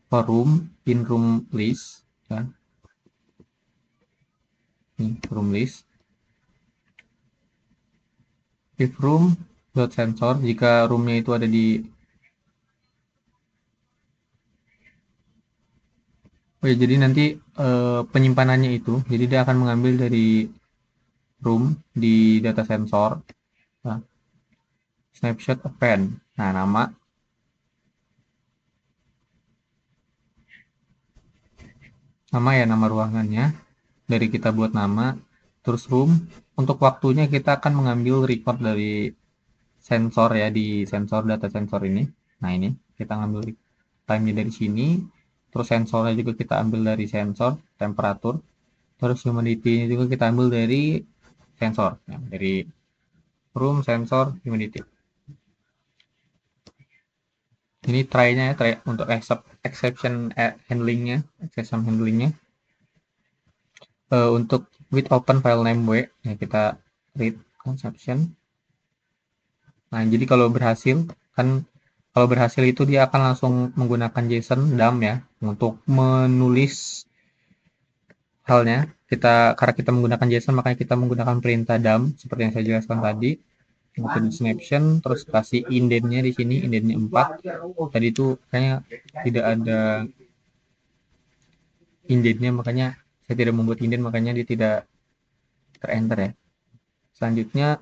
Speaker 1: For room, in room list ya. Ini room list. If room dot sensor, jika roomnya itu ada di ya, jadi nanti penyimpanannya itu, jadi dia akan mengambil dari room di data sensor. Nah, snapshot append. Nah, nama ya, nama ruangannya. Dari kita buat nama, terus room. Untuk waktunya kita akan mengambil record dari sensor ya, di sensor, data sensor ini. Nah, ini kita ngambil time-nya dari sini. Terus sensornya juga kita ambil dari sensor, temperatur. Terus humidity-nya juga kita ambil dari sensor, ya, dari room, sensor, humidity. Ini try-nya ya, try untuk exception handling-nya, untuk with open file name w ya, kita read conception. Nah, jadi kalau berhasil itu dia akan langsung menggunakan JSON dump ya untuk menulis halnya. Karena kita menggunakan JSON, makanya kita menggunakan perintah dump seperti yang saya jelaskan tadi. Metode snapshot, terus kasih indentnya di sini, indentnya 4. Tadi itu kayaknya tidak ada indentnya, makanya saya tidak membuat indent, makanya dia tidak terenter ya. Selanjutnya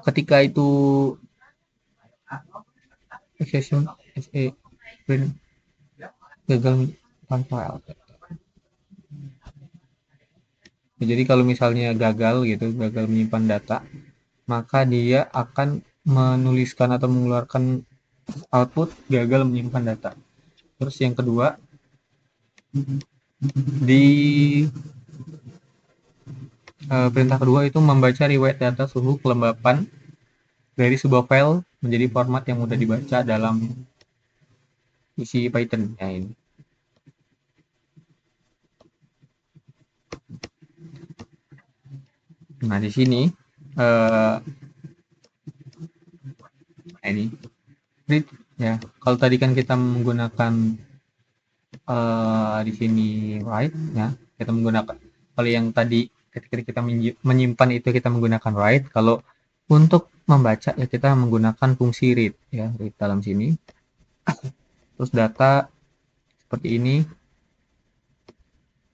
Speaker 1: ketika itu exception gagal menyimpan file. Ya, jadi kalau misalnya gagal gitu, gagal menyimpan data, maka dia akan menuliskan atau mengeluarkan output gagal menyimpan data. Terus yang kedua, di perintah kedua itu membaca riwayat data suhu kelembapan dari sebuah file menjadi format yang mudah dibaca dalam isi Python. Ya, ini. Nah, di sini uh, ini read ya. Kalau tadi kan kita menggunakan di sini write ya, kita menggunakan, kalau yang tadi ketika kita menyimpan itu kita menggunakan write, kalau untuk membaca ya kita menggunakan fungsi read ya, read dalam sini. Terus data seperti ini.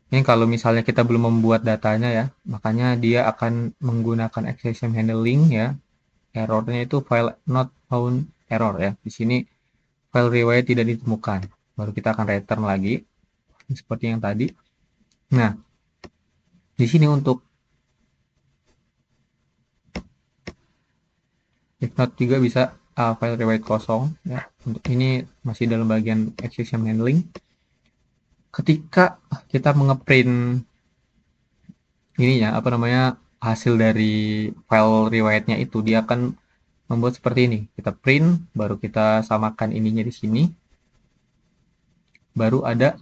Speaker 1: Ini kalau misalnya kita belum membuat datanya ya, makanya dia akan menggunakan exception handling ya. Errornya itu file not found error ya. Di sini file riwayat tidak ditemukan. Baru kita akan return lagi seperti yang tadi. Nah, di sini untuk if not juga bisa file riwayat kosong ya. Untuk ini masih dalam bagian exception handling. Ketika kita mengeprint ini ya, apa namanya, hasil dari file riwayatnya itu, dia akan membuat seperti ini. Kita print, baru kita samakan ininya di sini. Baru ada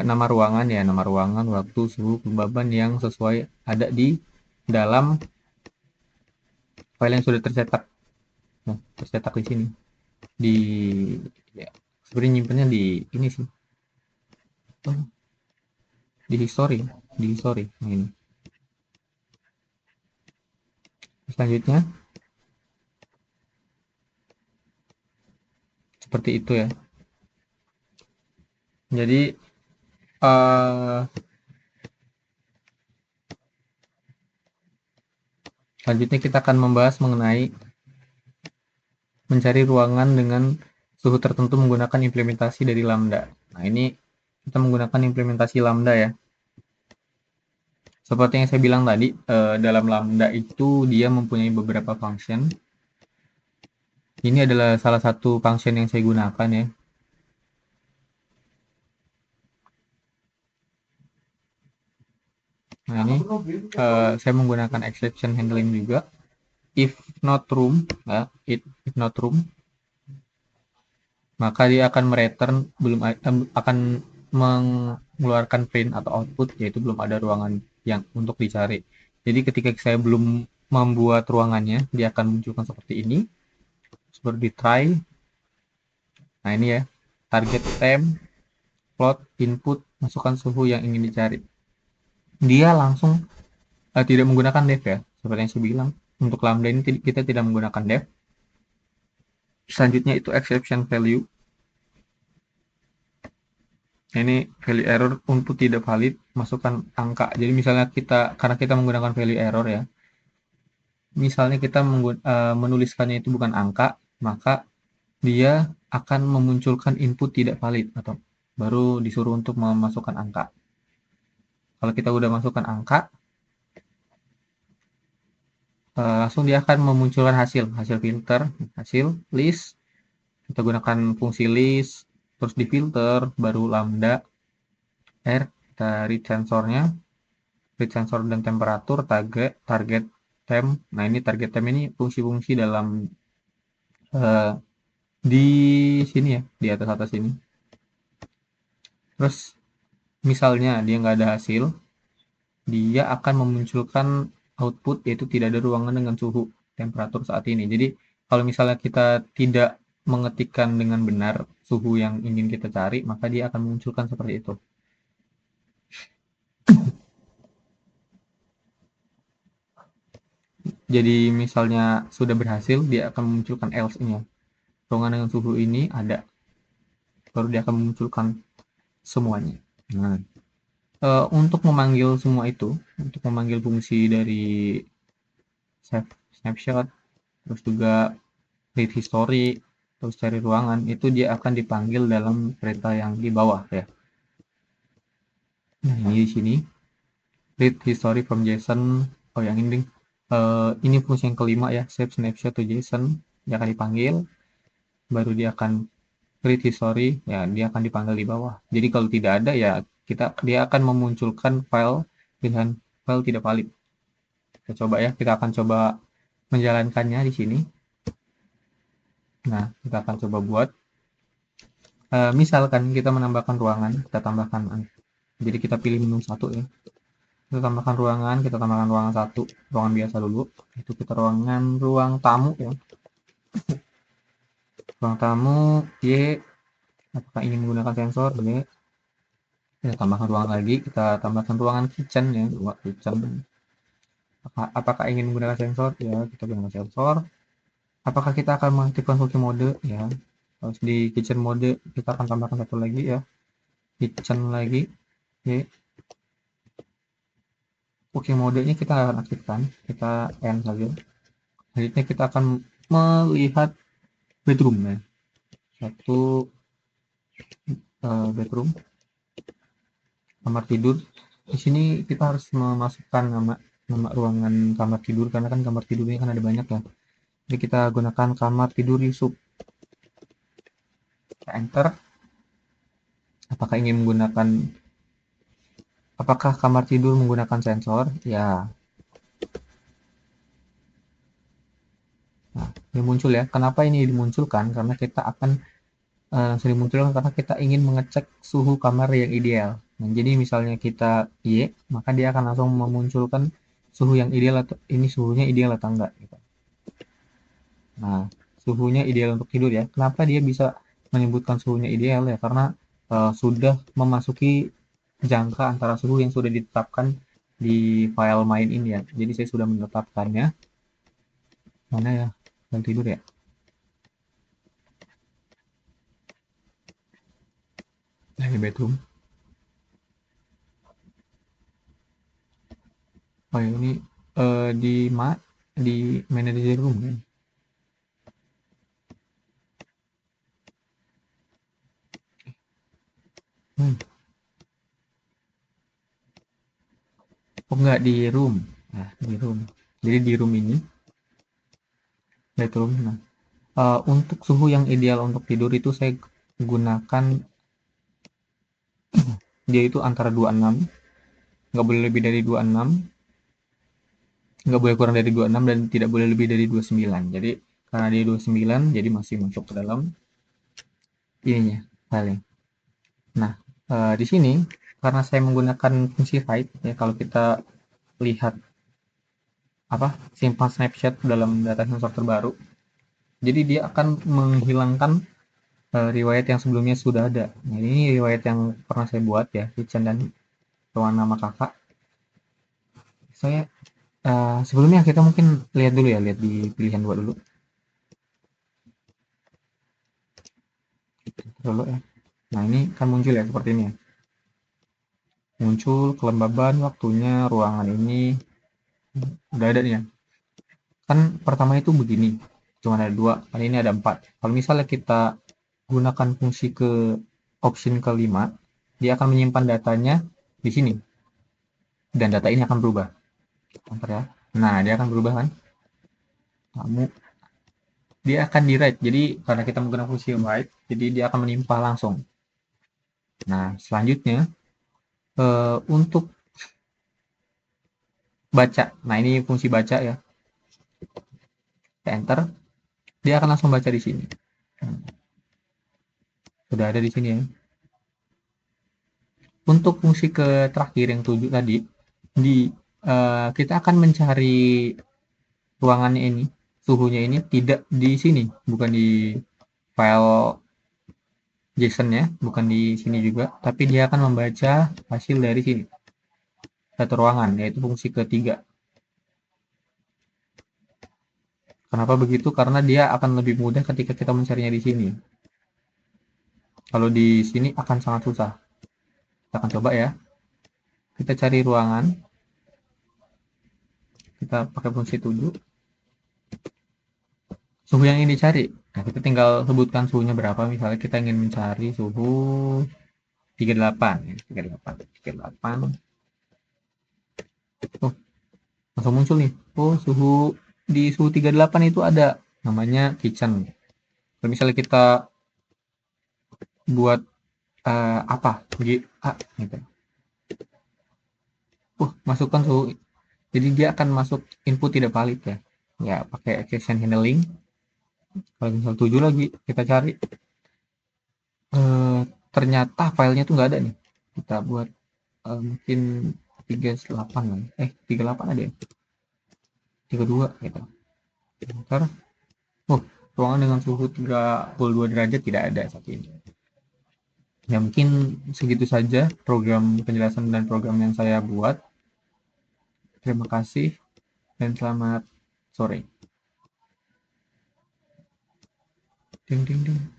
Speaker 1: nama ruangan ya, nama ruangan, waktu, suhu, kelembaban yang sesuai ada di dalam file yang sudah tercetak. Nah, tercetak di sini. Di ya, sebenarnya nyimpennya di ini sih. Di history, di history. Nah, ini. Selanjutnya seperti itu ya. Jadi uh, selanjutnya kita akan membahas mengenai mencari ruangan dengan suhu tertentu menggunakan implementasi dari lambda. Nah, ini kita menggunakan implementasi lambda ya. Seperti yang saya bilang tadi, dalam lambda itu dia mempunyai beberapa function. Ini adalah salah satu function yang saya gunakan ya. Nah, ini saya menggunakan exception handling juga. If not room, ya, if not room, maka dia akan mereturn belum akan mengeluarkan print atau output yaitu belum ada ruangan yang untuk dicari. Jadi ketika saya belum membuat ruangannya, dia akan munculkan seperti ini. Seperti try. Nah, ini ya. Target temp, plot, input, masukkan suhu yang ingin dicari. Dia langsung tidak menggunakan def ya. Seperti yang saya bilang, untuk lambda ini kita tidak menggunakan def. Selanjutnya itu exception value. Ini value error input tidak valid, masukkan angka. Jadi misalnya karena kita menggunakan value error ya, misalnya kita menuliskannya itu bukan angka, maka dia akan memunculkan input tidak valid atau baru disuruh untuk memasukkan angka. Kalau kita udah masukkan angka, langsung dia akan memunculkan hasil filter, hasil list. Kita gunakan fungsi list, terus di filter, baru lambda r, kita read sensornya, read sensor dan temperatur, target temp. Nah, ini target temp ini fungsi-fungsi dalam di sini ya, di atas ini. Terus misalnya dia nggak ada hasil, dia akan memunculkan output yaitu tidak ada ruangan dengan suhu temperatur saat ini. Jadi kalau misalnya kita tidak mengetikkan dengan benar suhu yang ingin kita cari, maka dia akan memunculkan seperti itu. Jadi misalnya sudah berhasil, dia akan memunculkan else-nya. Ruangan dengan suhu ini ada, baru dia akan memunculkan semuanya. Nah, untuk memanggil semua itu, untuk memanggil fungsi dari save snapshot, terus juga read history, terus cari ruangan, itu dia akan dipanggil dalam perintah yang di bawah ya. Nah, ini di sini read history from JSON. Oh, yang ini fungsi yang kelima ya, save snapshot to JSON. Dia akan dipanggil, baru dia akan read history, ya dia akan dipanggil di bawah. Jadi kalau tidak ada ya dia akan memunculkan file dengan file tidak valid. Kita coba ya, kita akan coba menjalankannya di sini. Nah, kita akan coba buat. Misalkan kita menambahkan ruangan, kita tambahkan. Jadi kita pilih menu satu ya. Kita tambahkan ruangan, kita tambahkan ruangan satu, ruangan biasa dulu. Itu kita ruang tamu ya. Ruang tamu Y. Apakah ingin menggunakan sensor? Y. Kita tambahkan ruangan lagi, kita tambahkan ruangan kitchen ya, kitchen. Apakah ingin menggunakan sensor? Ya, kita gunakan sensor. Apakah kita akan mengaktifkan fungsi mode? Ya, harus di kitchen mode kita akan tambahkan satu lagi ya, kitchen lagi. Oke, fungsi modenya kita akan aktifkan, kita end saja. Selanjutnya kita akan melihat bedroom ya, satu bedroom, kamar tidur. Di sini kita harus memasukkan nama ruangan kamar tidur, karena kan kamar tidurnya kan ada banyak ya. Jadi kita gunakan kamar tidur Yusuf. Kita enter. Apakah kamar tidur menggunakan sensor? Ya. Nah, ini muncul ya. Kenapa ini dimunculkan? Karena kita akan sering dimunculkan karena kita ingin mengecek suhu kamar yang ideal. Nah, jadi misalnya kita Y, maka dia akan langsung memunculkan suhu yang ideal, atau ini suhunya ideal atau enggak gitu. Nah, suhunya ideal untuk tidur ya. Kenapa dia bisa menyebutkan suhunya ideal ya? Karena sudah memasuki jangka antara suhu yang sudah ditetapkan di file main ini ya. Jadi saya sudah menetapkannya. Mana ya? Dan tidur ya. Nah, ini bedroom. Oh ya, ini di manager room ya. Hmm. Oh enggak, di room. Nah, di room. Jadi di room ini, bedroom. Nah, untuk suhu yang ideal untuk tidur itu saya gunakan, dia itu antara 26, nggak boleh lebih dari 26, nggak boleh kurang dari 26, dan tidak boleh lebih dari 29. Jadi karena dia 29, jadi masih masuk ke dalam ininya, file. Nah, di sini karena saya menggunakan fungsi hide ya, kalau kita lihat simpan snapshot dalam data sensor terbaru, jadi dia akan menghilangkan riwayat yang sebelumnya sudah ada. Nah, ini riwayat yang pernah saya buat ya, kitchen dan ruang nama kakak. Saya sebelumnya kita mungkin lihat dulu ya, lihat di pilihan 2 dulu. Dulu ya. Nah, ini kan muncul ya seperti ini ya. Muncul kelembaban waktunya ruangan ini udah ada nih ya. Kan pertama itu begini, cuma ada 2, kali ini ada 4. Kalau misalnya kita gunakan fungsi ke option kelima, dia akan menyimpan datanya di sini. Dan data ini akan berubah. Bentar ya. Nah, dia akan berubah kan? Dia akan di write. Jadi karena kita menggunakan fungsi write, jadi dia akan menimpa langsung. Nah, selanjutnya untuk baca. Nah, ini fungsi baca ya. Kita enter, dia akan langsung baca di sini. Sudah ada di sini ya. Untuk fungsi ke terakhir yang 7 tadi, kita akan mencari ruangannya ini, suhunya ini tidak di sini, bukan di file JSON ya, bukan di sini juga, tapi dia akan membaca hasil dari sini, satu ruangan, yaitu fungsi ketiga. Kenapa begitu? Karena dia akan lebih mudah ketika kita mencarinya di sini. Kalau di sini akan sangat susah. Kita akan coba ya. Kita cari ruangan. Kita pakai fungsi 7. suhu yang ingin dicari. Nah, kita tinggal sebutkan suhunya berapa. Misalnya kita ingin mencari suhu 38, ya, 38, 38. Oh, langsung muncul nih. Oh, di suhu 38 itu ada namanya kitchen. Kalau misalnya kita buat apa, gitu. Masukkan suhu. Jadi dia akan masuk input tidak valid ya. Ya, pakai exception handling. Kalau misal 7 lagi kita cari, ternyata filenya tuh nggak ada nih. Kita buat mungkin 38 lah. 38 ada ya? 32 gitu. Ntar, ruangan dengan suhu 32 derajat tidak ada saat ini. Ya mungkin segitu saja program penjelasan dan program yang saya buat. Terima kasih dan selamat sore. Ding ding ding.